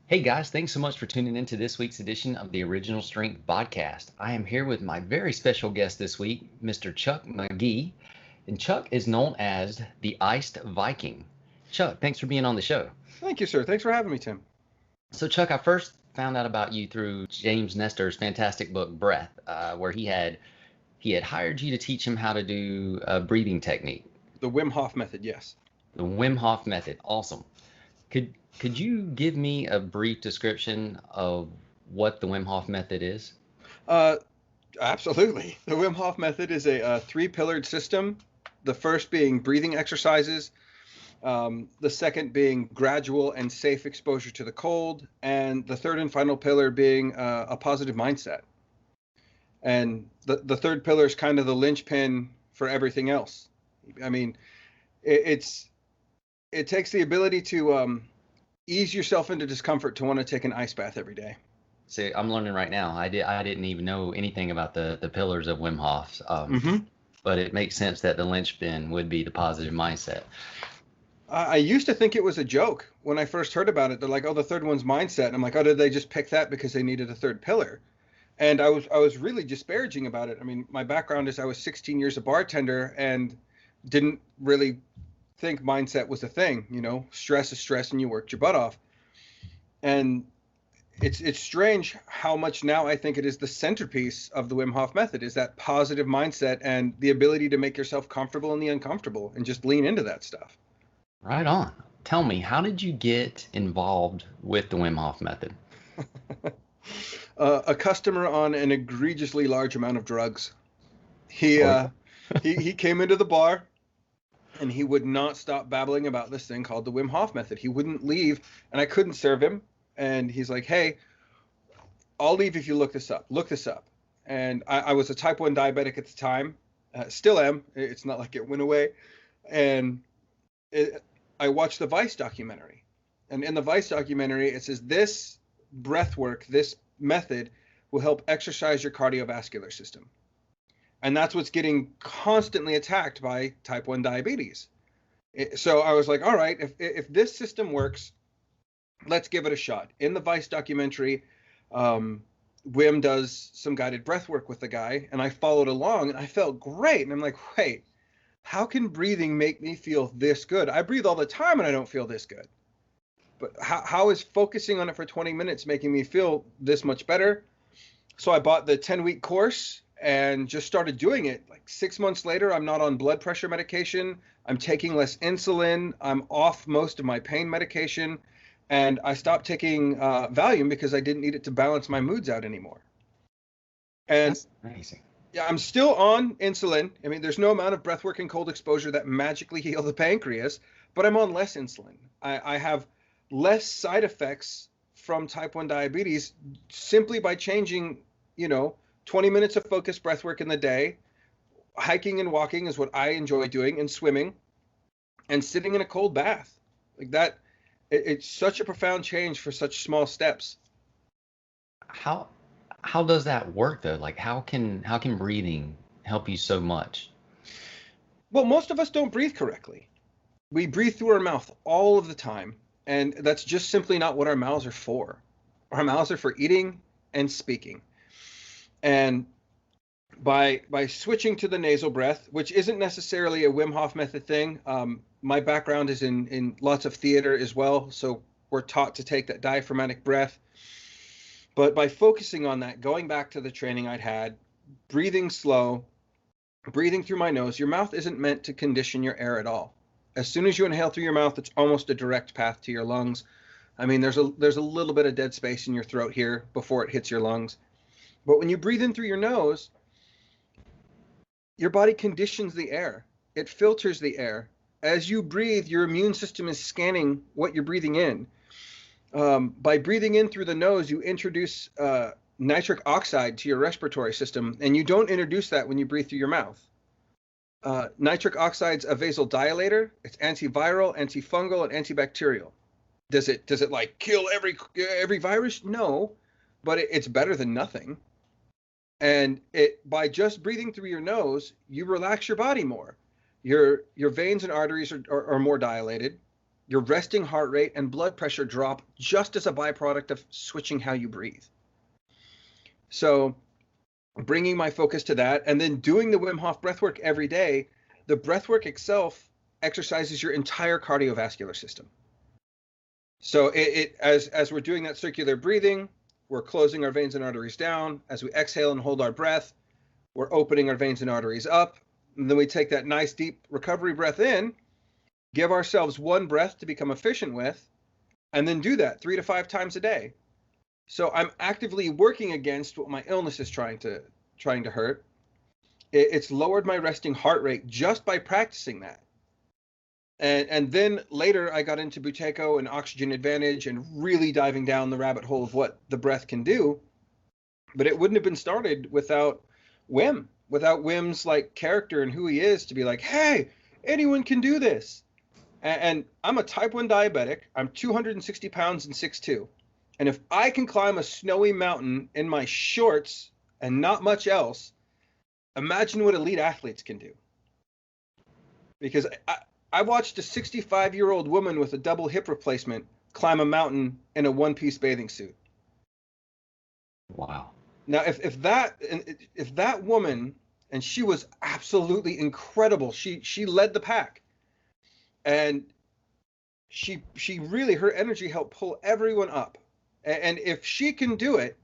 Hey guys, thanks so much for tuning in to this week's edition of the Original Strength Podcast. I am here with my very special guest this week, Mr. Chuck McGee, and Chuck is known as the Iced Viking. Chuck, thanks for being on the show. Thank you, sir. Thanks for having me, Tim. So, Chuck, I first found out about you through James Nestor's fantastic book Breath, where he had hired you to teach him how to do a breathing technique, The Wim Hof Method, yes. the Wim Hof Method. Awesome. Could you give me a brief description of what the Wim Hof Method is? Uh, Absolutely. The Wim Hof Method is a three-pillared system. The first being breathing exercises, the second being gradual and safe exposure to the cold, and the third and final pillar being a positive mindset. And the third pillar is kind of the linchpin for everything else. I mean, it takes the ability to ease yourself into discomfort to want to take an ice bath every day. See, I'm learning right now. I didn't even know anything about the pillars of Wim Hof's, hmm but it makes sense that the linchpin would be the positive mindset. I used to think it was a joke when I first heard about it. They're like, "Oh, the third one's mindset," and I'm like, "Oh, did they just pick that because they needed a third pillar?" And I was really disparaging about it. I mean, my background is I was 16 years a bartender and didn't really think mindset was a thing. You know, stress is stress, and you worked your butt off. And it's strange how much now I think it is the centerpiece of the Wim Hof method is that positive mindset and the ability to make yourself comfortable in the uncomfortable and just lean into that stuff. Right on. Tell me, how did you get involved with the Wim Hof method? A customer on an egregiously large amount of drugs. He Or uh, he came into the bar and he would not stop babbling about this thing called the Wim Hof method. He wouldn't leave, and I couldn't serve him. And he's like, "Hey, I'll leave if you look this up. Look this up." And I was a type 1 diabetic at the time, still am. It's not like it went away. And I watched the Vice documentary. And in the Vice documentary, it says this breath work, this method will help exercise your cardiovascular system. And that's what's getting constantly attacked by type 1 diabetes. So I was like, all right, if this system works, let's give it a shot. In the Vice documentary, Wim does some guided breath work with the guy, and I followed along, and I felt great. And I'm like, wait, how can breathing make me feel this good? I breathe all the time, and I don't feel this good. But how is focusing on it for 20 minutes making me feel this much better? So I bought the 10-week course and just started doing it. Like 6 months later, I'm not on blood pressure medication. I'm taking less insulin. I'm off most of my pain medication. And I stopped taking Valium because I didn't need it to balance my moods out anymore. And That's amazing. yeah, I'm still on insulin. I mean, there's no amount of breath work and cold exposure that magically heal the pancreas, but I'm on less insulin. I have less side effects from type 1 diabetes simply by changing, 20 minutes of focused breath work in the day. Hiking and walking is what I enjoy doing, and swimming, and sitting in a cold bath. Like that, it's such a profound change for such small steps. How how does that work though? Like how can breathing help you so much? Well, most of us don't breathe correctly. We breathe through our mouth all of the time, and that's just simply not what our mouths are for. Our mouths are for eating and speaking. And by switching to the nasal breath, which isn't necessarily a Wim Hof method thing, my background is in lots of theater as well, so we're taught to take that diaphragmatic breath. But by focusing on that, going back to the training I'd had, breathing slow, breathing through my nose, your mouth isn't meant to condition your air at all. As soon as you inhale through your mouth, it's almost a direct path to your lungs. I mean, there's a little bit of dead space in your throat here before it hits your lungs. But when you breathe in through your nose, your body conditions the air. It filters the air. As you breathe, your immune system is scanning what you're breathing in. By breathing in through the nose, you introduce nitric oxide to your respiratory system, and you don't introduce that when you breathe through your mouth. Nitric oxide's a vasodilator. It's antiviral, antifungal, and antibacterial. Does it like kill every virus? No, but it's better than nothing. And by just breathing through your nose, you relax your body more. Your veins and arteries are more dilated. your resting heart rate and blood pressure drop just as a byproduct of switching how you breathe. So bringing my focus to that and then doing the Wim Hof breathwork every day, the breathwork itself exercises your entire cardiovascular system. So as we're doing that circular breathing, we're closing our veins and arteries down. As we exhale and hold our breath, we're opening our veins and arteries up. And then we take that nice deep recovery breath in, give ourselves one breath to become efficient with, and then do that 3 to 5 times a day. So I'm actively working against what my illness is trying to hurt. It's lowered my resting heart rate just by practicing that. And then later I got into Buteyko and Oxygen Advantage and really diving down the rabbit hole of what the breath can do. But it wouldn't have been started without Wim's like character and who he is to be like, hey, anyone can do this. And I'm a type 1 diabetic. I'm 260 pounds and 6'2". And if I can climb a snowy mountain in my shorts and not much else, imagine what elite athletes can do. Because I watched a 65-year-old woman with a double hip replacement climb a mountain in a one-piece bathing suit. Wow. Now, if that woman, and she was absolutely incredible. She led the pack, and she really, her energy helped pull everyone up. And if she can do it,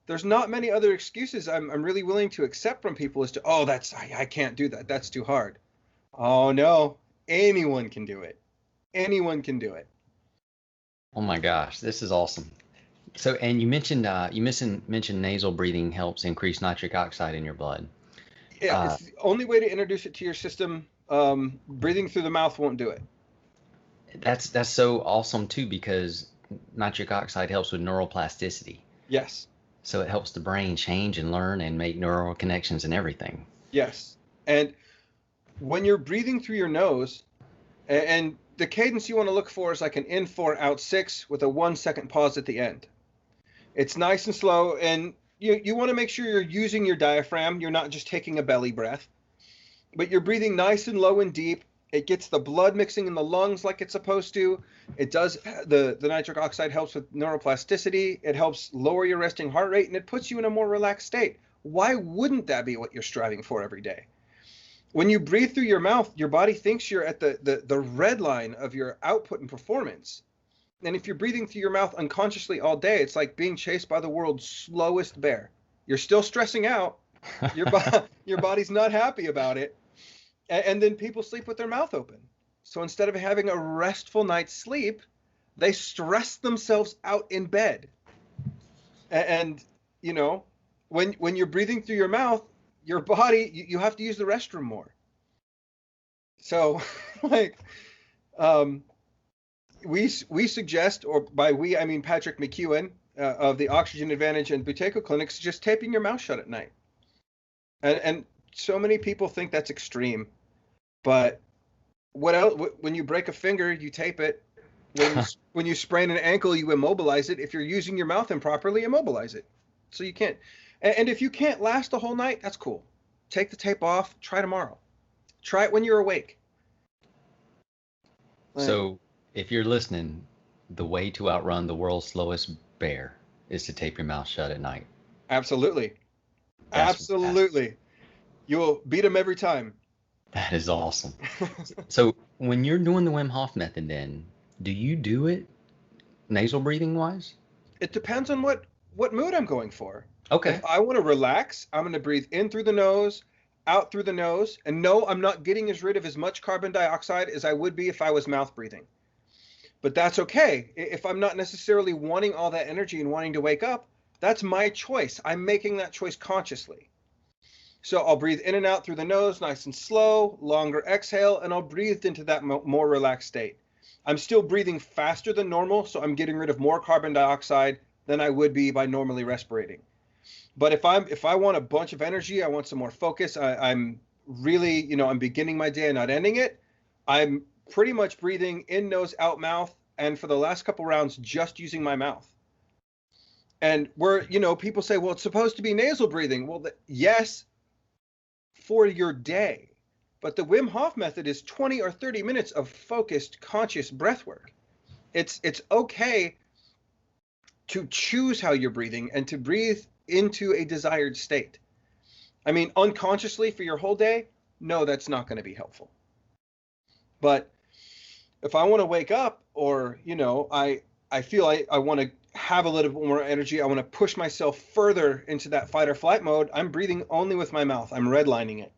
there's not many other excuses I'm really willing to accept from people as to, oh, I can't do that. That's too hard. Oh no, anyone can do it. Anyone can do it. Oh my gosh, this is awesome. So, and you mentioned nasal breathing helps increase nitric oxide in your blood. Yeah, it's the only way to introduce it to your system. Breathing through the mouth won't do it. That's so awesome too, because nitric oxide helps with neuroplasticity. Yes. So it helps the brain change and learn and make neural connections and everything. Yes. And when you're breathing through your nose, and the cadence you want to look for is like an in 4, out 6 with a 1 second pause at the end. It's nice and slow, and you want to make sure you're using your diaphragm. You're not just taking a belly breath, but you're breathing nice and low and deep. It gets the blood mixing in the lungs like it's supposed to. It does, the nitric oxide helps with neuroplasticity. It helps lower your resting heart rate, and it puts you in a more relaxed state. Why wouldn't that be what you're striving for every day? When you breathe through your mouth, your body thinks you're at the red line of your output and performance. And if you're breathing through your mouth unconsciously all day, it's like being chased by the world's slowest bear. You're still stressing out. Your body's not happy about it. And then people sleep with their mouth open. So instead of having a restful night's sleep, they stress themselves out in bed. And you know, when you're breathing through your mouth, your body, you have to use the restroom more. So like, we suggest, or by we, I mean Patrick McEwen of the Oxygen Advantage and Buteyko clinics, just taping your mouth shut at night. And so many people think that's extreme, but what else? When you break a finger, you tape it. When you sprain an ankle, you immobilize it. If you're using your mouth improperly, immobilize it. So you can't. And if you can't last the whole night, that's cool. Take the tape off. Try tomorrow. Try it when you're awake. So if you're listening, the way to outrun the world's slowest bear is to tape your mouth shut at night. Absolutely. Absolutely. You will beat him every time. That is awesome. So when you're doing the Wim Hof method, then do you do it nasal breathing wise? It depends on what mood I'm going for. Okay. If I want to relax, I'm going to breathe in through the nose, out through the nose. And no, I'm not getting rid of as much carbon dioxide as I would be if I was mouth breathing. But that's okay. If I'm not necessarily wanting all that energy and wanting to wake up, that's my choice. I'm making that choice consciously. So I'll breathe in and out through the nose, nice and slow, longer exhale, and I'll breathe into that more relaxed state. I'm still breathing faster than normal, so I'm getting rid of more carbon dioxide than I would be by normally respirating. But if I want a bunch of energy, I want some more focus, I'm really, I'm beginning my day and not ending it, I'm pretty much breathing in nose, out mouth, and for the last couple rounds, just using my mouth. And people say, well, it's supposed to be nasal breathing. Well, yes, for your day. But the Wim Hof method is 20 or 30 minutes of focused, conscious breath work. It's okay to choose how you're breathing and to breathe into a desired state. I mean, unconsciously for your whole day, no, that's not going to be helpful. But if I want to wake up, or, I feel I want to have a little bit more energy, I want to push myself further into that fight or flight mode, I'm breathing only with my mouth. I'm redlining it.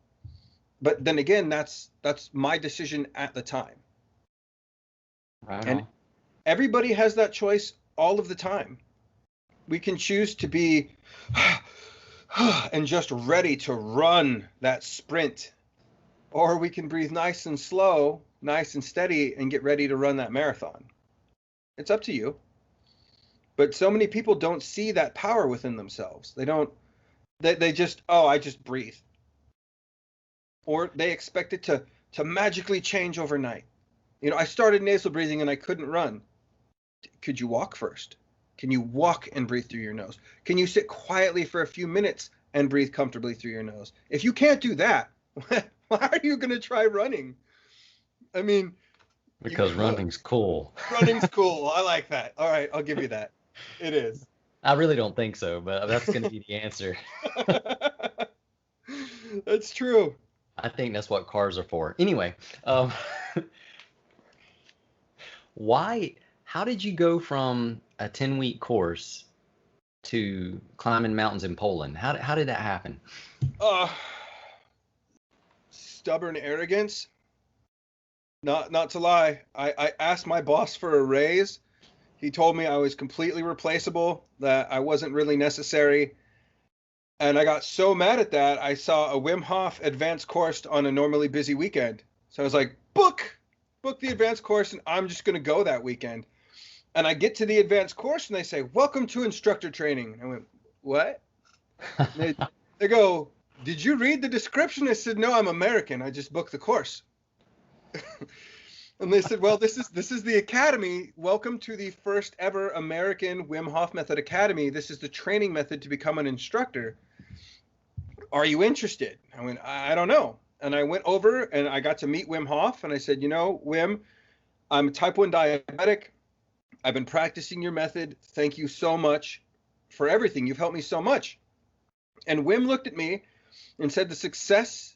But then again, that's my decision at the time. Right And on. everybody has that choice all of the time. We can choose to be and just ready to run that sprint, or we can breathe nice and slow, nice and steady, and get ready to run that marathon. It's up to you. But so many people don't see that power within themselves. They just, I just breathe. Or they expect it to magically change overnight. I started nasal breathing and I couldn't run. Could you walk first? Can you walk and breathe through your nose? Can you sit quietly for a few minutes and breathe comfortably through your nose? If you can't do that, why are you going to try running? I mean, Because running's cool. Running's cool. I like that. All right, I'll give you that. It is. I really don't think so, but that's going to be the answer. That's true. I think that's what cars are for. Anyway, how did you go from a 10-week course to climbing mountains in Poland? How did that happen? Stubborn arrogance. Not to lie, I asked my boss for a raise. He told me I was completely replaceable, that I wasn't really necessary. And I got so mad at that, I saw a Wim Hof advanced course on a normally busy weekend. So I was like, book the advanced course, and I'm just going to go that weekend. And I get to the advanced course, and they say, welcome to instructor training. And I went, what? They go, did you read the description? I said, no, I'm American. I just booked the course. And they said, well, this is the academy. Welcome to the first ever American Wim Hof Method Academy. This is the training method to become an instructor. Are you interested? I went, I don't know. And I went over and I got to meet Wim Hof. And I said, Wim, I'm type 1 diabetic. I've been practicing your method. Thank you so much for everything. You've helped me so much. And Wim looked at me and said, the success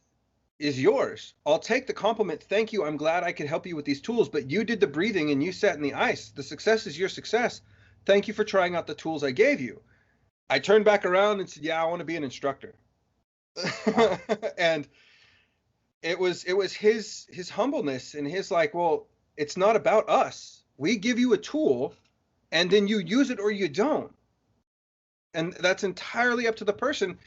is yours. I'll take the compliment. Thank you. I'm glad I could help you with these tools, but you did the breathing and you sat in the ice. The success is your success. Thank you for trying out the tools I gave you. I turned back around and said, yeah, I want to be an instructor. And it was his humbleness and his like, well, it's not about us. We give you a tool and then you use it or you don't. And that's entirely up to the person.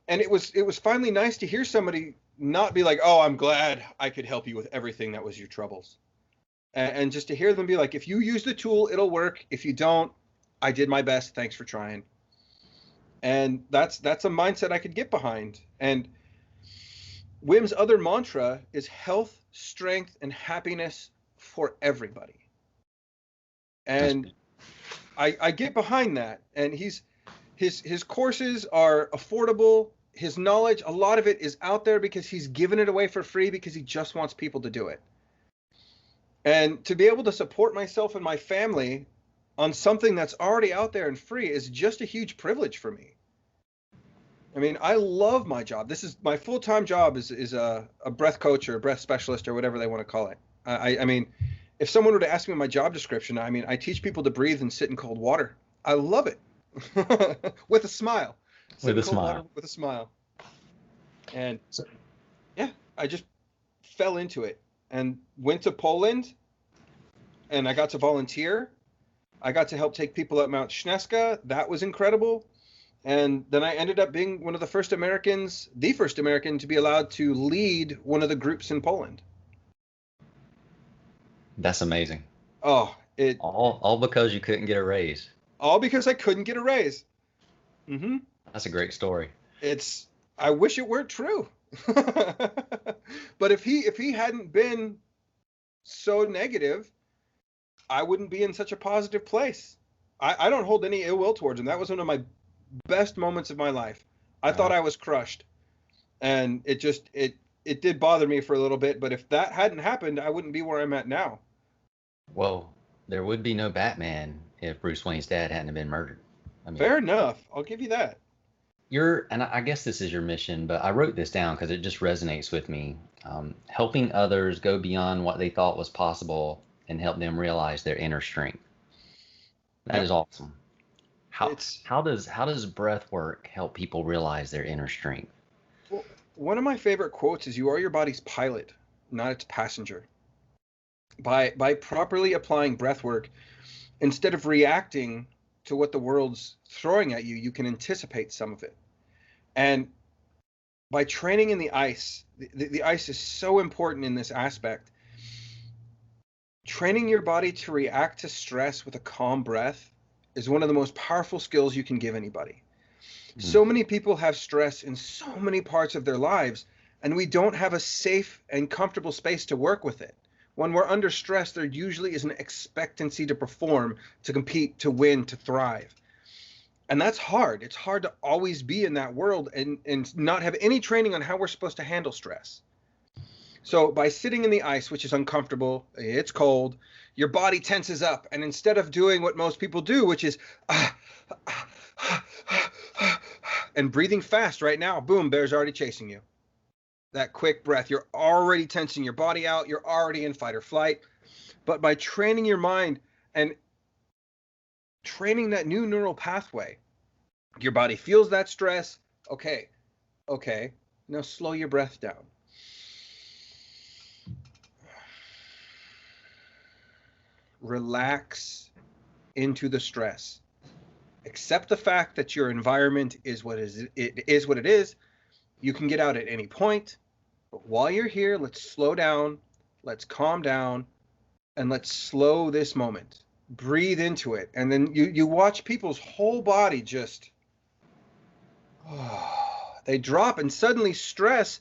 And it was finally nice to hear somebody not be like, oh, I'm glad I could help you with everything that was your troubles. And just to hear them be like, if you use the tool, it'll work. If you don't, I did my best. Thanks for trying. And that's a mindset I could get behind. And Wim's other mantra is health, strength, and happiness for everybody. And I get behind that. And his courses are affordable. His knowledge, a lot of it is out there because he's given it away for free because he just wants people to do it. And to be able to support myself and my family on something that's already out there and free is just a huge privilege for me. I mean, I love my job. This is my full-time job is a breath coach or a breath specialist or whatever they want to call it. I mean, if someone were to ask me my job description, I mean, I teach people to breathe and sit in cold water. I love it. With a smile. With a smile. With a smile. And yeah, I just fell into it and went to Poland and I got to volunteer. I got to help take people up Mount Śnieżka. That was incredible. And then I ended up being the first American to be allowed to lead one of the groups in Poland. That's amazing. Oh, all because you couldn't get a raise. All because I couldn't get a raise. Mm-hmm. That's a great story. I wish it weren't true. But if he hadn't been so negative, I wouldn't be in such a positive place. I don't hold any ill will towards him. That was one of my best moments of my life. I thought I was crushed. And it it did bother me for a little bit, but if that hadn't happened, I wouldn't be where I'm at now. Well, there would be no Batman if Bruce Wayne's dad hadn't been murdered. I mean, Fair enough. I'll give you that. and I guess this is your mission, but I wrote this down because it just resonates with me. Helping others go beyond what they thought was possible and help them realize their inner strength. That is awesome. How does breath work help people realize their inner strength? Well, one of my favorite quotes is, "You are your body's pilot, not its passenger." By properly applying breath work, instead of reacting to what the world's throwing at you, you can anticipate some of it. And by training in the ice, the ice is so important in this aspect. Training your body to react to stress with a calm breath is one of the most powerful skills you can give anybody. So many people have stress in so many parts of their lives, and we don't have a safe and comfortable space to work with it. When we're under stress, there usually is an expectancy to perform, to compete, to win, to thrive. And that's hard. It's hard to always be in that world and not have any training on how we're supposed to handle stress. So by sitting in the ice, which is uncomfortable, it's cold, your body tenses up. And instead of doing what most people do, which is and breathing fast right now, boom, bear's already chasing you. That quick breath, you're already tensing your body out. You're already in fight or flight. But by training your mind and training that new neural pathway, your body feels that stress. Okay. Now slow your breath down. Relax into the stress. Accept the fact that your environment is what it is. You can get out at any point, but while you're here, let's slow down, let's calm down, and let's slow this moment. Breathe into it, and then you watch people's whole body just they drop, and suddenly stress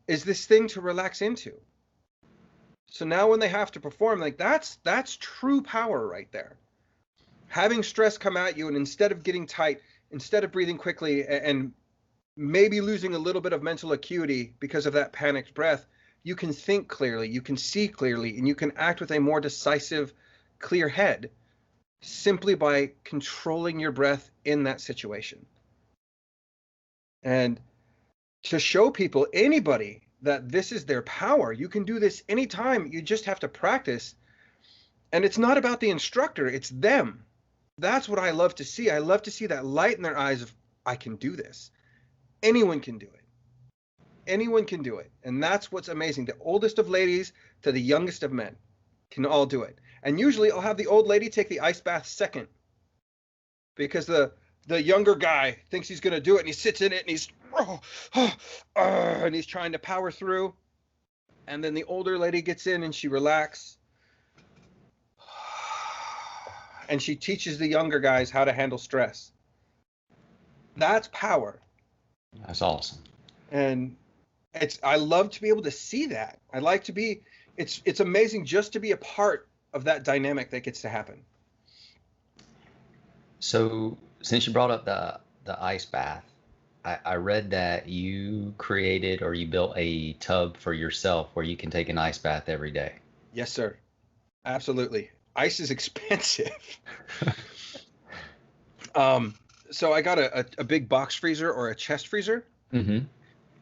is this thing to relax into. So now when they have to perform, like that's true power right there. Having stress come at you, and instead of getting tight, instead of breathing quickly and maybe losing a little bit of mental acuity because of that panicked breath, you can think clearly, you can see clearly, and you can act with a more decisive, clear head simply by controlling your breath in that situation. And to show people, anybody, that this is their power. You can do this anytime. You just have to practice. And it's not about the instructor, it's them. That's what I love to see. I love to see that light in their eyes of, I can do this. Anyone can do it. Anyone can do it. And that's what's amazing. The oldest of ladies to the youngest of men can all do it. And usually I'll have the old lady take the ice bath second, because the younger guy thinks he's going to do it, and he sits in it and he's trying to power through. And then the older lady gets in and she relaxes. And she teaches the younger guys how to handle stress. That's power. That's awesome. And I love to be able to see that. I like to be, it's amazing just to be a part of that dynamic that gets to happen. So since you brought up the ice bath, I read that you created or you built a tub for yourself where you can take an ice bath every day. Yes, sir. Absolutely. Ice is expensive. So I got a big box freezer or a chest freezer. Mm-hmm.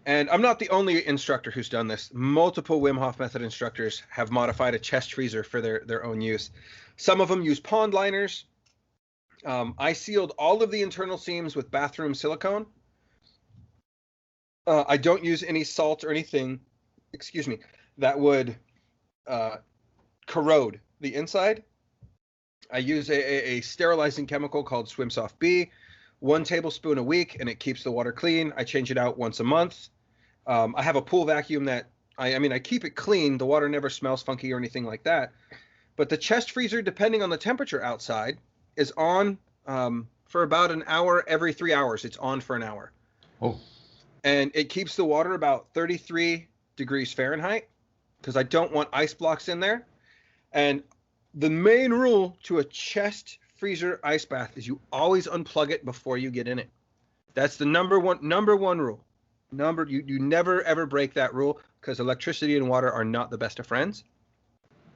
And I'm not the only instructor who's done this. Multiple Wim Hof Method instructors have modified a chest freezer for their own use. Some of them use pond liners. I sealed all of the internal seams with bathroom silicone. I don't use any salt or anything, that would corrode the inside. I use a sterilizing chemical called Swim Soft B, 1 tablespoon a week, and it keeps the water clean. I change it out once a month. I have a pool vacuum that I keep it clean. The water never smells funky or anything like that. But the chest freezer, depending on the temperature outside, is on for about an hour every 3 hours. It's on for an hour. Oh. And it keeps the water about 33 degrees Fahrenheit, because I don't want ice blocks in there. And the main rule to a chest freezer ice bath is you always unplug it before you get in it. That's the number one rule. You never ever break that rule, because electricity and water are not the best of friends.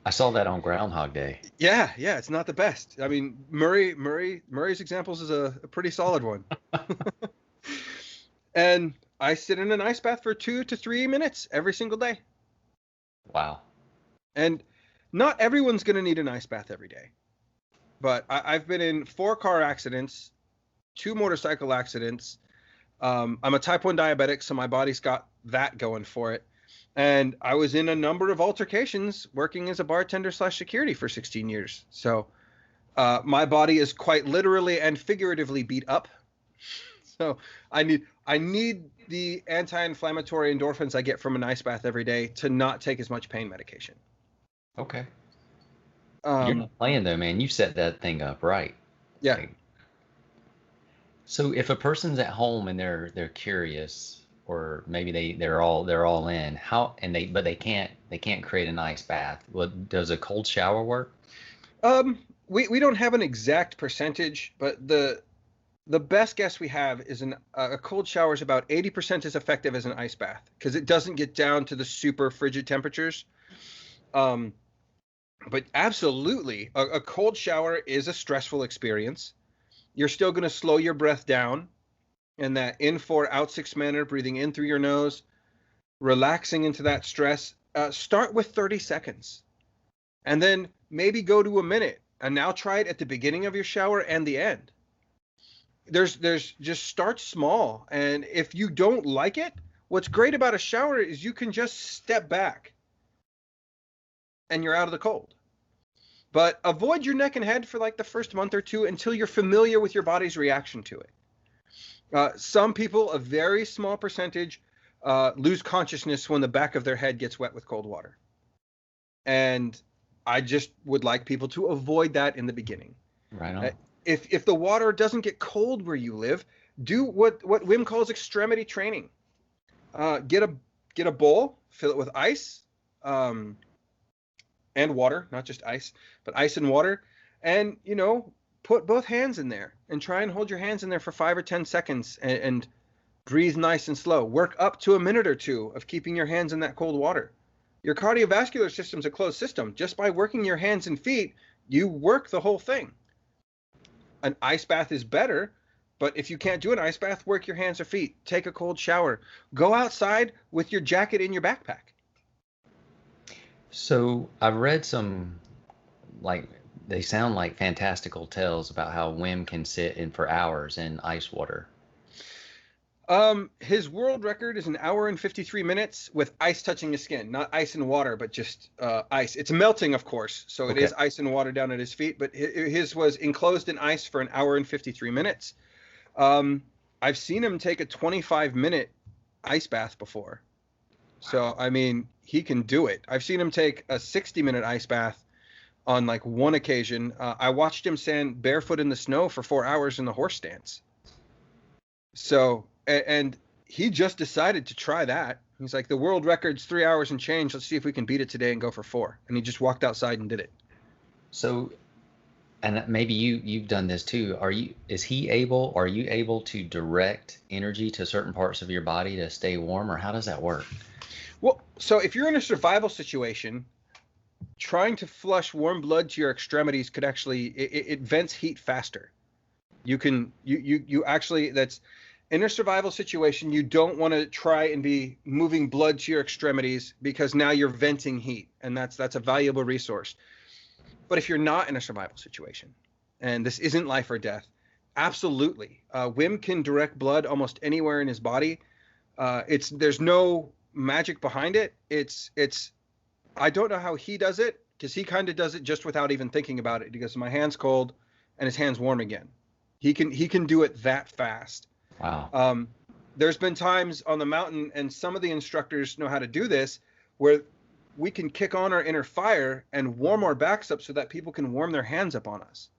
I saw that on Groundhog Day. Yeah, it's not the best. I mean, Murray's examples is a pretty solid one. And I sit in an ice bath for 2 to 3 minutes every single day. Wow. And not everyone's going to need an ice bath every day. But I've been in 4 car accidents, 2 motorcycle accidents. I'm a type 1 diabetic, so my body's got that going for it. And I was in a number of altercations working as a bartender / security for 16 years. So my body is quite literally and figuratively beat up. So I need the anti-inflammatory endorphins I get from an ice bath every day to not take as much pain medication. Okay. You're not playing though, man. You set that thing up right. Yeah. Like, so if a person's at home and they're curious, or maybe they're all in, but they can't create an ice bath. Well, does a cold shower work? We don't have an exact percentage, but the best guess we have is a cold shower is about 80% as effective as an ice bath, because it doesn't get down to the super frigid temperatures. But absolutely, a cold shower is a stressful experience. You're still going to slow your breath down in that in 4, out 6 manner, breathing in through your nose, relaxing into that stress. Start with 30 seconds and then maybe go to a minute, and now try it at the beginning of your shower and the end. There's just start small. And if you don't like it, what's great about a shower is you can just step back and you're out of the cold. But avoid your neck and head for like the first month or 2 until you're familiar with your body's reaction to it. Some people, a very small percentage, lose consciousness when the back of their head gets wet with cold water. And I just would like people to avoid that in the beginning. Right on. If the water doesn't get cold where you live, do what Wim calls extremity training. Get a bowl, fill it with ice, and water, not just ice, but ice and water, and put both hands in there and try and hold your hands in there for 5 or 10 seconds and breathe nice and slow. Work up to a minute or 2 of keeping your hands in that cold water. Your cardiovascular system's a closed system. Just by working your hands and feet, you work the whole thing. An ice bath is better, but if you can't do an ice bath, work your hands or feet. Take a cold shower. Go outside with your jacket in your backpack. So I've read some, like, they sound like fantastical tales about how Wim can sit in for hours in ice water. His world record is 1 hour and 53 minutes with ice touching his skin, not ice and water, but just ice. It's melting, of course, so it is ice and water down at his feet, but his was enclosed in ice for 1 hour and 53 minutes. I've seen him take a 25-minute ice bath before. So, I mean, he can do it. I've seen him take a 60-minute ice bath on like one occasion. I watched him stand barefoot in the snow for 4 hours in the horse stance. So, and he just decided to try that. He's like, the world record's 3 hours and change. Let's see if we can beat it today and go for 4. And he just walked outside and did it. So, and maybe you've done this too. Are you able to direct energy to certain parts of your body to stay warm, or how does that work? Well, so if you're in a survival situation, trying to flush warm blood to your extremities could actually, it vents heat faster. You actually, that's in a survival situation, you don't want to try and be moving blood to your extremities, because now you're venting heat, and that's a valuable resource. But if you're not in a survival situation, and this isn't life or death, absolutely. Wim can direct blood almost anywhere in his body. There's no magic behind it. I don't know how he does it, because he kind of does it just without even thinking about it. He goes, my hand's cold and his hand's warm again. He can do it that fast. Wow. There's been times on the mountain, and some of the instructors know how to do this, where we can kick on our inner fire and warm our backs up so that people can warm their hands up on us.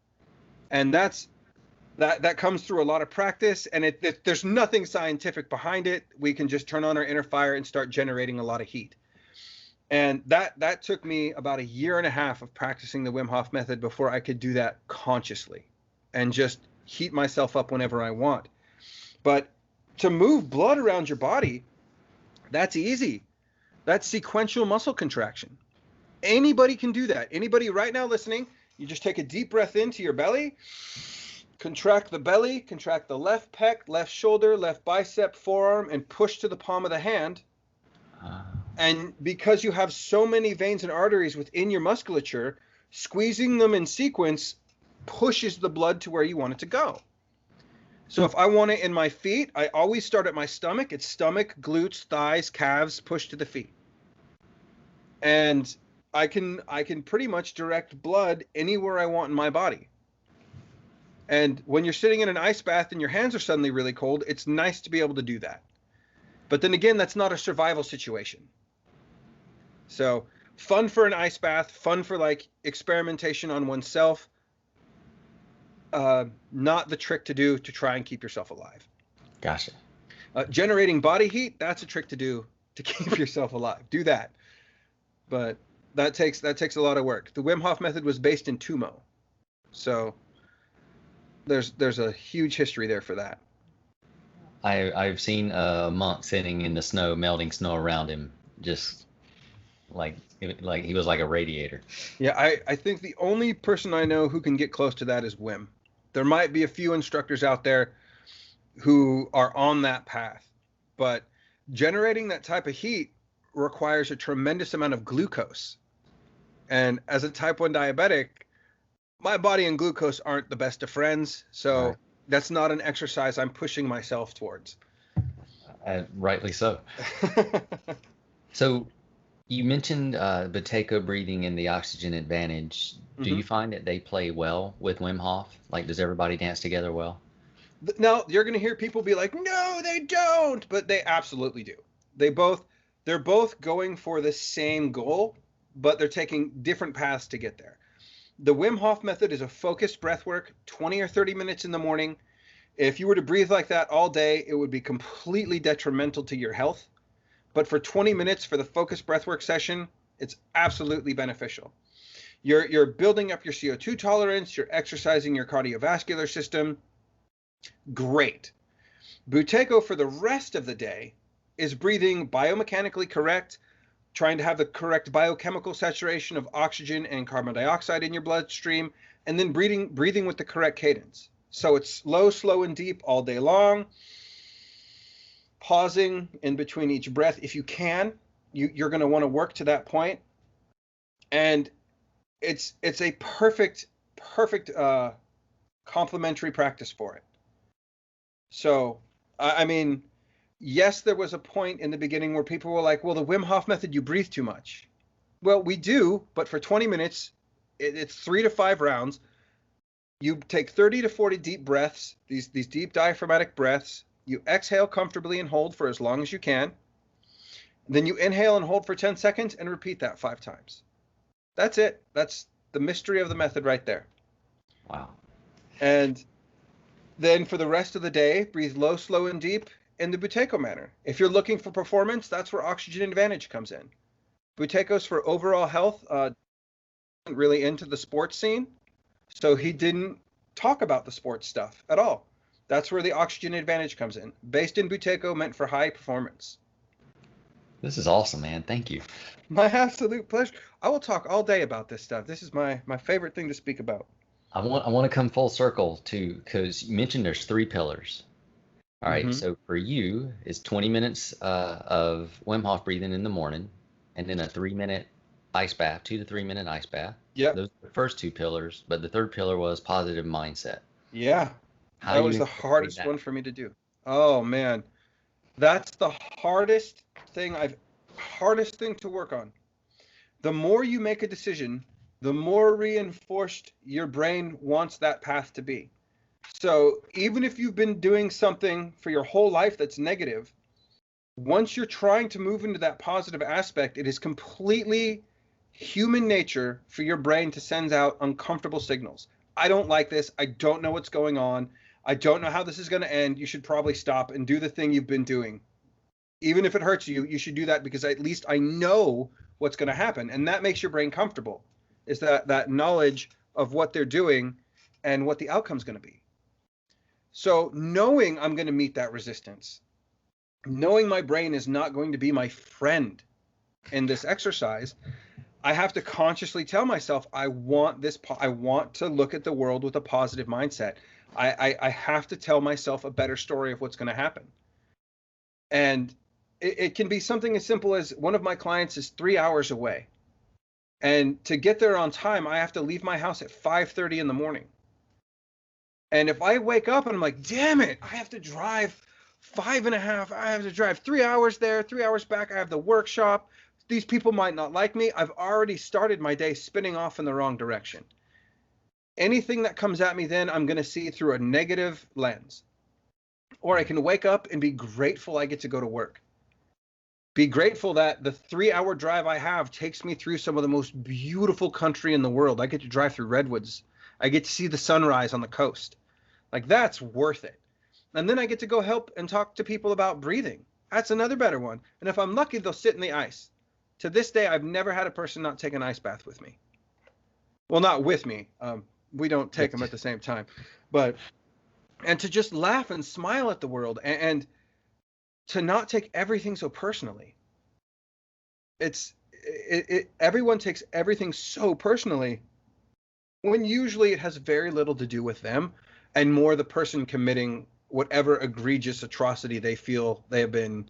And that comes through a lot of practice, and there's nothing scientific behind it. We can just turn on our inner fire and start generating a lot of heat. And that took me about 1.5 years of practicing the Wim Hof method before I could do that consciously and just heat myself up whenever I want. But To move blood around your body, that's easy. That's sequential muscle contraction. Anybody can do that. Anybody right now listening, you just take a deep breath into your belly, contract the belly, contract the left pec, left shoulder, left bicep, forearm, and push to the palm of the hand. And because you have so many veins and arteries within your musculature, squeezing them in sequence pushes the blood to where you want it to go. So if I want it in my feet, I always start at my stomach. It's stomach, glutes, thighs, calves, push to the feet. And I can pretty much direct blood anywhere I want in my body. And when you're sitting in an ice bath and your hands are suddenly really cold, it's nice to be able to do that. But then again, that's not a survival situation. So fun for an ice bath, fun for like experimentation on oneself. Not the trick to do to try and keep yourself alive. Gotcha. Generating body heat, that's a trick to do to keep yourself alive. Do that. But that takes a lot of work. The Wim Hof method was based in Tumo. So there's a huge history there for that. I've seen a monk sitting in the snow, melting snow around him, just like he was like a radiator. Yeah, I think the only person I know who can get close to that is Wim. There might be a few instructors out there who are on that path, but generating that type of heat requires a tremendous amount of glucose. And as a type 1 diabetic, my body and glucose aren't the best of friends, so right. That's not an exercise I'm pushing myself towards. Rightly so. So you mentioned Buteyko breathing and the oxygen advantage. Do you find that they play well with Wim Hof? Like, does everybody dance together well? Now, you're going to hear people be like, no, they don't, but they absolutely do. They're both going for the same goal, but they're taking different paths to get there. The Wim Hof method is a focused breath work, 20 or 30 minutes in the morning. If you were to breathe like that all day, it would be completely detrimental to your health. But for 20 minutes for the focused breathwork session, it's absolutely beneficial. You're building up your CO2 tolerance, you're exercising your cardiovascular system. Great. Buteyko for the rest of the day is breathing biomechanically correct, trying to have the correct biochemical saturation of oxygen and carbon dioxide in your bloodstream, and then breathing with the correct cadence. So it's low, slow, and deep all day long. Pausing in between each breath if you can. You're going to want to work to that point. And it's a perfect complementary practice for it. So, I mean, yes, there was a point in the beginning where people were like, well, the Wim Hof method, you breathe too much. Well, we do, but for 20 minutes, it's 3 to 5 rounds. You take 30 to 40 deep breaths, these deep diaphragmatic breaths. You exhale comfortably and hold for as long as you can. Then you inhale and hold for 10 seconds and repeat that 5 times. That's it. That's the mystery of the method right there. Wow. And then for the rest of the day, breathe low, slow, and deep in the Buteyko manner. If you're looking for performance, that's where oxygen advantage comes in. Buteyko's for overall health, really into the sports scene, so he didn't talk about the sports stuff at all. That's where the oxygen advantage comes in. Based in Buteyko, meant for high performance. This is awesome, man. Thank you. My absolute pleasure. I will talk all day about this stuff. This is my favorite thing to speak about. I want to come full circle to, because you mentioned there's 3 pillars. All right, so for you, it's 20 minutes of Wim Hof breathing in the morning, and then a 3-minute ice bath, 2 to 3 minute ice bath. Yeah. Those are the first 2 pillars, but the third pillar was positive mindset. Yeah. That was the hardest one for me to do. Oh man, that's the hardest thing to work on. The more you make a decision, the more reinforced your brain wants that path to be. So even if you've been doing something for your whole life that's negative, once you're trying to move into that positive aspect, it is completely human nature for your brain to send out uncomfortable signals. I don't like this. I don't know what's going on. I don't know how this is going to end. You should probably stop and do the thing you've been doing. Even if it hurts you, you should do that because at least I know what's going to happen. And that makes your brain comfortable, is that knowledge of what they're doing and what the outcome's going to be. So knowing I'm going to meet that resistance, knowing my brain is not going to be my friend in this exercise, I have to consciously tell myself, I want to look at the world with a positive mindset. I have to tell myself a better story of what's going to happen. And it can be something as simple as one of my clients is 3 hours away. And to get there on time, I have to leave my house at 5:30 in the morning. And if I wake up and I'm like, damn it, I have to drive 3 hours there, 3 hours back. I have the workshop. These people might not like me. I've already started my day spinning off in the wrong direction. Anything that comes at me then, I'm going to see through a negative lens. Or I can wake up and be grateful I get to go to work. Be grateful that the 3-hour drive I have takes me through some of the most beautiful country in the world. I get to drive through redwoods. I get to see the sunrise on the coast. Like, that's worth it. And then I get to go help and talk to people about breathing. That's another better one. And if I'm lucky, they'll sit in the ice. To this day, I've never had a person not take an ice bath with me. Well, not with me. We don't take them at the same time. And to just laugh and smile at the world, and to not take everything so personally. Everyone takes everything so personally, when usually it has very little to do with them and more the person committing whatever egregious atrocity they feel they have been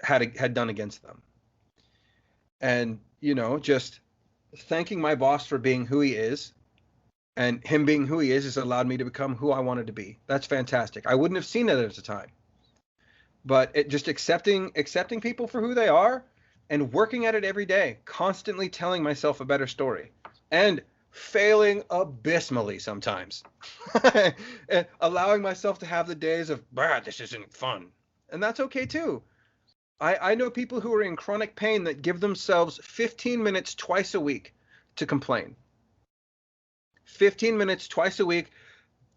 had done against them. And, just thanking my boss for being who he is, and him being who he is has allowed me to become who I wanted to be. That's fantastic. I wouldn't have seen it at the time. But it just accepting people for who they are and working at it every day, constantly telling myself a better story, and failing abysmally sometimes. And allowing myself to have the days of, this isn't fun. And that's okay too. I know people who are in chronic pain that give themselves 15 minutes twice a week to complain. 15 minutes twice a week.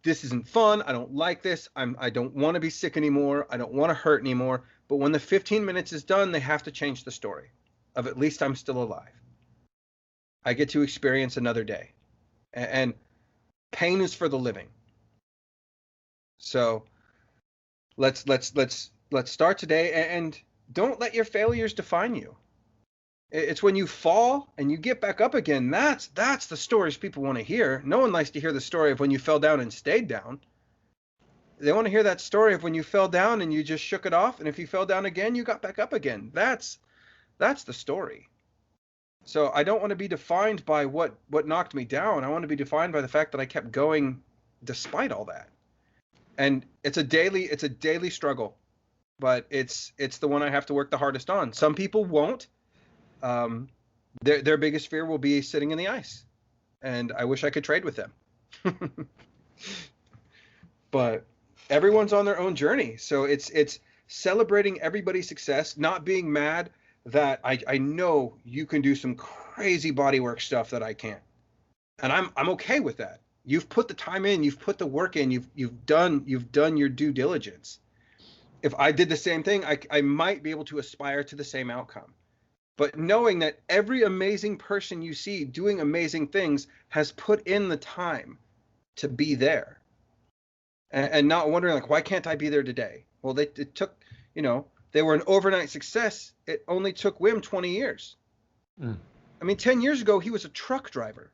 This isn't fun. I don't like this. I don't want to be sick anymore. I don't want to hurt anymore. But when the 15 minutes is done, they have to change the story of, at least I'm still alive. I get to experience another day. And pain is for the living. So let's start today, and don't let your failures define you. It's when you fall and you get back up again. That's the stories people want to hear. No one likes to hear the story of when you fell down and stayed down. They want to hear that story of when you fell down and you just shook it off. And if you fell down again, you got back up again. That's the story. So I don't want to be defined by what knocked me down. I want to be defined by the fact that I kept going despite all that. And it's a daily struggle, but it's the one I have to work the hardest on. Some people won't. Their biggest fear will be sitting in the ice, and I wish I could trade with them. But everyone's on their own journey, so it's celebrating everybody's success, not being mad that I know you can do some crazy bodywork stuff that I can't, and I'm okay with that. You've put the time in, you've put the work in, you've done your due diligence. If I did the same thing, I might be able to aspire to the same outcome. But knowing that every amazing person you see doing amazing things has put in the time to be there, and not wondering, like, why can't I be there today? Well, it took, they were an overnight success. It only took Wim 20 years. I mean, 10 years ago, he was a truck driver.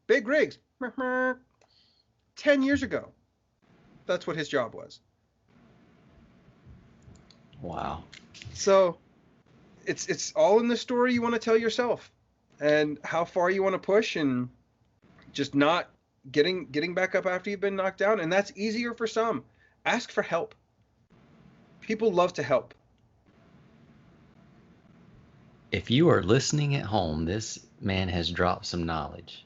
Big rigs. 10 years ago, that's what his job was. Wow. So it's all in the story you want to tell yourself, and how far you want to push, and just not getting back up after you've been knocked down. And that's easier for some. Ask for help. People love to help. If you are listening at home, this man has dropped some knowledge.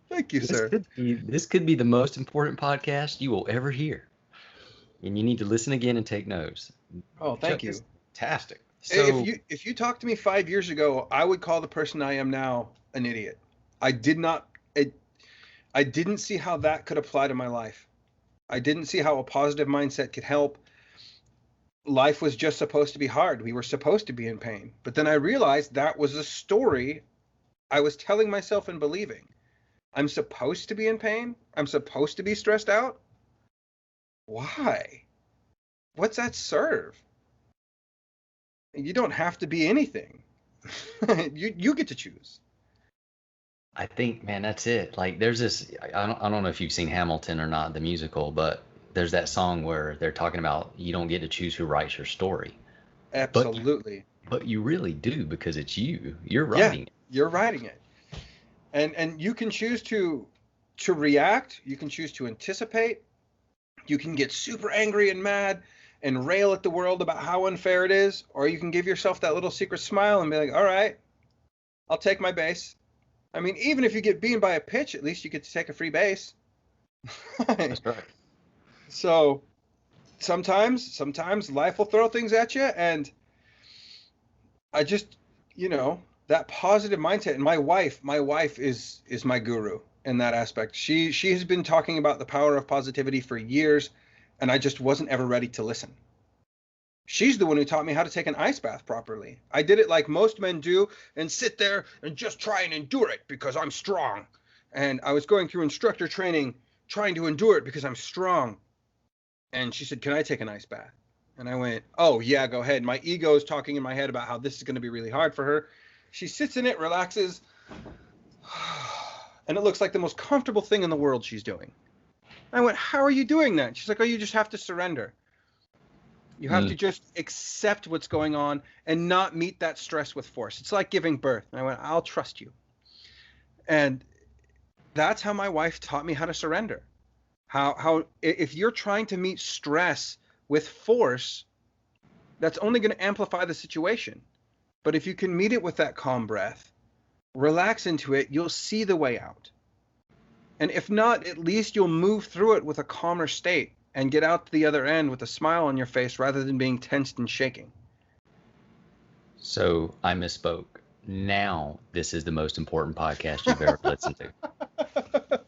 Thank you, sir. This could be the most important podcast you will ever hear. And you need to listen again and take notes. Oh, thank you. Fantastic. So, if you talked to me 5 years ago, I would call the person I am now an idiot. I didn't see how that could apply to my life. I didn't see how a positive mindset could help. Life was just supposed to be hard. We were supposed to be in pain. But then I realized that was a story I was telling myself and believing. I'm supposed to be in pain? I'm supposed to be stressed out? Why? What's that serve? You don't have to be anything. You get to choose. I think, man, that's it. Like, there's this. I don't know if you've seen Hamilton or not, the musical, but there's that song where they're talking about you don't get to choose who writes your story, but Absolutely. but you really do because it's you. You're Yeah, writing it. you're writing it. And you can choose to react, you can choose to anticipate, you can get super angry and mad and rail at the world about how unfair it is, or you can give yourself that little secret smile and be like, all right, I'll take my base. I mean, even if you get beaten by a pitch, at least you get to take a free base. That's right. So sometimes life will throw things at you, and I just, that positive mindset. And my wife is my guru in that aspect. She has been talking about the power of positivity for years, and I just wasn't ever ready to listen. She's the one who taught me how to take an ice bath properly. I did it like most men do and sit there and just try and endure it because I'm strong. And I was going through instructor training trying to endure it because I'm strong. And she said, "Can I take an ice bath?" And I went, "Oh, yeah, go ahead." My ego is talking in my head about how this is going to be really hard for her. She sits in it, relaxes, and it looks like the most comfortable thing in the world she's doing. I went, "How are you doing that?" She's like, "Oh, you just have to surrender. You have to just accept what's going on and not meet that stress with force. It's like giving birth." And I went, "I'll trust you." And that's how my wife taught me how to surrender. How if you're trying to meet stress with force, that's only going to amplify the situation. But if you can meet it with that calm breath, relax into it, you'll see the way out. And if not, at least you'll move through it with a calmer state and get out to the other end with a smile on your face rather than being tensed and shaking. So I misspoke. Now this is the most important podcast you've ever listened to.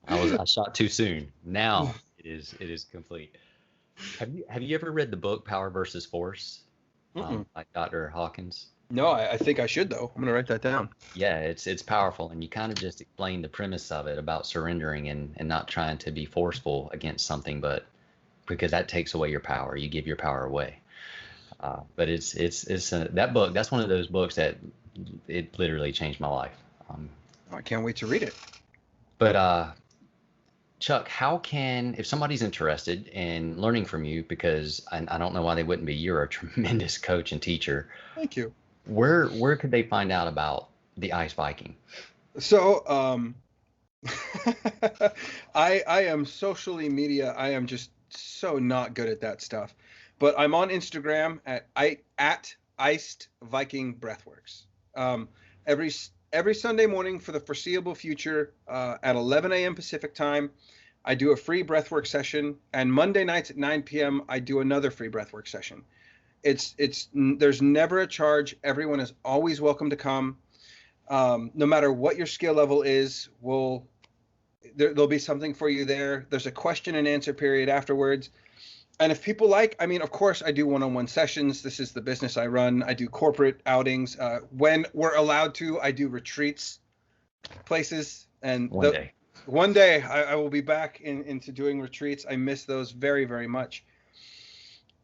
I shot too soon. Now it is complete. Have you ever read the book Power versus Force by Dr. Hawkins? No, I think I should though. I'm gonna write that down. Yeah, it's powerful, and you kind of just explain the premise of it about surrendering and not trying to be forceful against something, but because that takes away your power, you give your power away. But that book. That's one of those books that it literally changed my life. I can't wait to read it. But Chuck, if somebody's interested in learning from you, because I don't know why they wouldn't be, you're a tremendous coach and teacher. Thank you. Where could they find out about the Ice Viking? So, I am socially media. I am just so not good at that stuff. But I'm on Instagram at Iced Viking Breathworks. Every Sunday morning for the foreseeable future at 11 a.m. Pacific time, I do a free breathwork session, and Monday nights at 9 p.m. I do another free breathwork session. There's never a charge. Everyone is always welcome to come. No matter what your skill level is, there'll be something for you there. There's a question and answer period afterwards. And if people of course I do one-on-one sessions. This is the business I run. I do corporate outings. When we're allowed to, I do retreats, places. And one day I will be back into doing retreats. I miss those very, very much.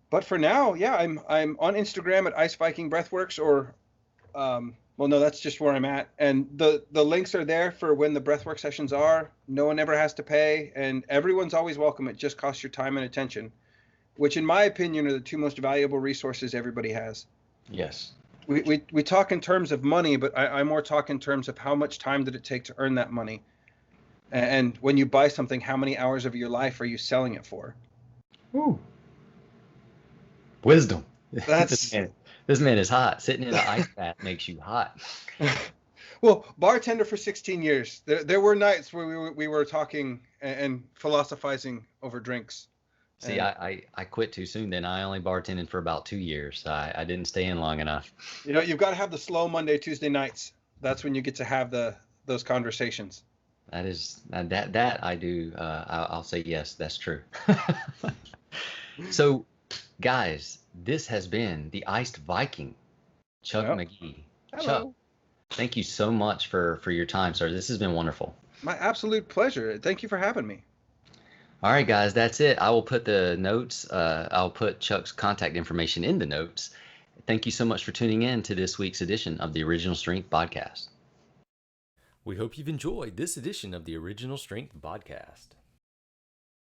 But for now, yeah, I'm on Instagram at Ice Viking Breathworks, or well, no, that's just where I'm at. And the links are there for when the breathwork sessions are. No one ever has to pay, and everyone's always welcome. It just costs your time and attention, which in my opinion are the two most valuable resources everybody has. Yes. We talk in terms of money, but I more talk in terms of how much time did it take to earn that money. And when you buy something, how many hours of your life are you selling it for? Ooh. Wisdom. That's this man is hot. Sitting in an ice bath makes you hot. Well, bartender for 16 years. There were nights where we were talking and philosophizing over drinks. See, I quit too soon. Then I only bartended for about 2 years. I didn't stay in long enough. You've got to have the slow Monday, Tuesday nights. That's when you get to have those conversations. That I do. I'll say yes. That's true. So, guys, this has been the Iced Viking, Chuck McGee. Hello. Chuck, thank you so much for your time, sir. This has been wonderful. My absolute pleasure. Thank you for having me. All right, guys, that's it. I will put the notes, I'll put Chuck's contact information in the notes. Thank you so much for tuning in to this week's edition of the Original Strength Podcast. We hope you've enjoyed this edition of the Original Strength Podcast.